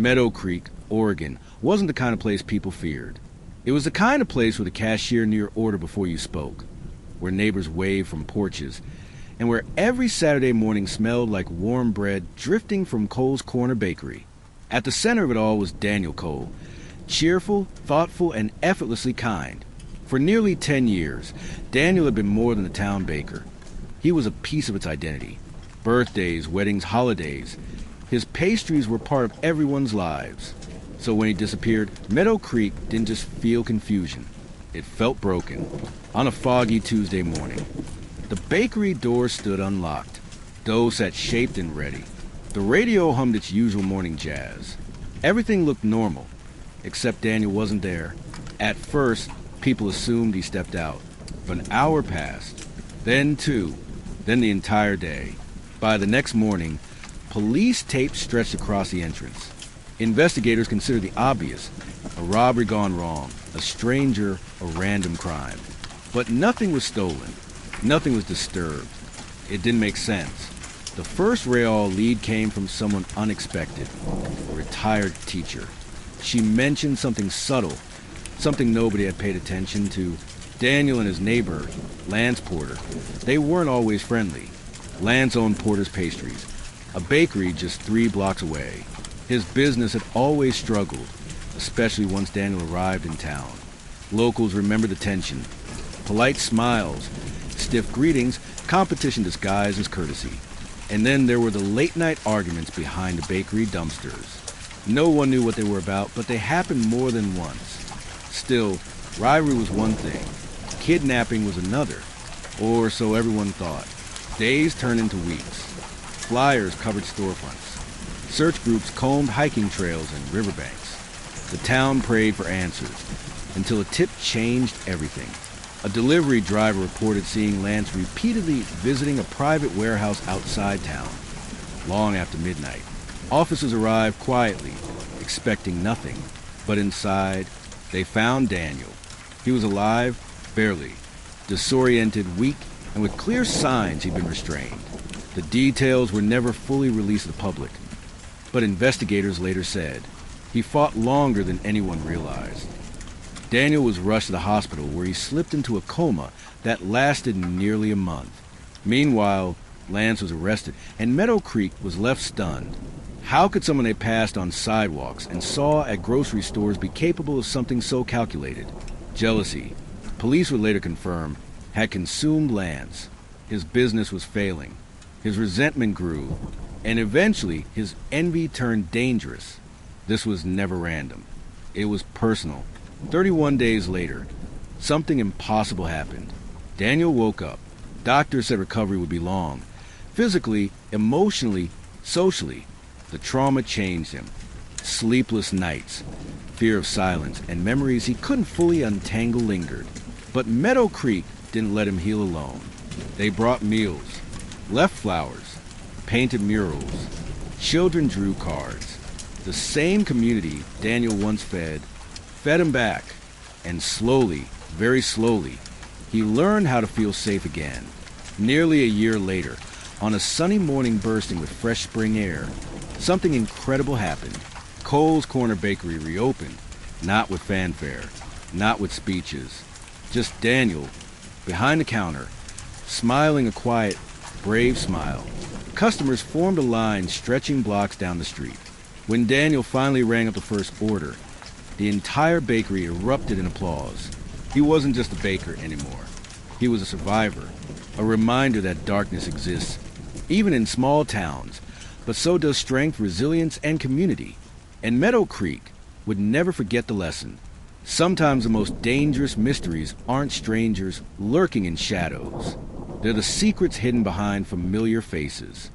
Meadow Creek, Oregon, wasn't the kind of place people feared. It was the kind of place where the cashier knew your order before you spoke, where neighbors waved from porches, and where every Saturday morning smelled like warm bread drifting from Cole's Corner Bakery. At the center of it all was Daniel Cole, cheerful, thoughtful, and effortlessly kind. For nearly 10 years, Daniel had been more than a town baker. He was a piece of its identity. Birthdays, weddings, holidays. His pastries were part of everyone's lives. So when he disappeared, Meadow Creek didn't just feel confusion. It felt broken. On a foggy Tuesday morning, the bakery door stood unlocked. Dough sat shaped and ready. The radio hummed its usual morning jazz. Everything looked normal, except Daniel wasn't there. At first, people assumed he stepped out. But an hour passed, then two, then the entire day. By the next morning, police tape stretched across the entrance. Investigators considered the obvious, a robbery gone wrong, a stranger, a random crime. But nothing was stolen. Nothing was disturbed. It didn't make sense. The first real lead came from someone unexpected, a retired teacher. She mentioned something subtle, something nobody had paid attention to. Daniel and his neighbor, Lance Porter, they weren't always friendly. Lance owned Porter's Pastries, a bakery just 3 blocks away. His business had always struggled, especially once Daniel arrived in town. Locals remembered the tension. Polite smiles, stiff greetings, competition disguised as courtesy. And then there were the late-night arguments behind the bakery dumpsters. No one knew what they were about, but they happened more than once. Still, rivalry was one thing. Kidnapping was another. Or so everyone thought. Days turned into weeks. Flyers covered storefronts. Search groups combed hiking trails and riverbanks. The town prayed for answers, until a tip changed everything. A delivery driver reported seeing Lance repeatedly visiting a private warehouse outside town, long after midnight. Officers arrived quietly, expecting nothing. But inside, they found Daniel. He was alive, barely, disoriented, weak, and with clear signs he'd been restrained. The details were never fully released to the public, but investigators later said he fought longer than anyone realized. Daniel was rushed to the hospital where he slipped into a coma that lasted nearly a month. Meanwhile, Lance was arrested, and Meadow Creek was left stunned. How could someone they passed on sidewalks and saw at grocery stores be capable of something so calculated? Jealousy, police would later confirm, had consumed Lance. His business was failing. His resentment grew, and eventually his envy turned dangerous. This was never random. It was personal. 31 days later, something impossible happened. Daniel woke up. Doctors said recovery would be long. Physically, emotionally, socially, the trauma changed him. Sleepless nights, fear of silence, and memories he couldn't fully untangle lingered. But Meadow Creek didn't let him heal alone. They brought meals, left flowers, painted murals. Children drew cards. The same community Daniel once fed him back. And slowly, very slowly, he learned how to feel safe again. Nearly a year later, on a sunny morning bursting with fresh spring air, something incredible happened. Cole's Corner Bakery reopened, not with fanfare, not with speeches. Just Daniel, behind the counter, smiling a quiet, brave smile. Customers formed a line stretching blocks down the street. When Daniel finally rang up the first order, the entire bakery erupted in applause. He wasn't just a baker anymore. He was a survivor, a reminder that darkness exists, even in small towns, but so does strength, resilience, and community. And Meadow Creek would never forget the lesson. Sometimes the most dangerous mysteries aren't strangers lurking in shadows. They're the secrets hidden behind familiar faces.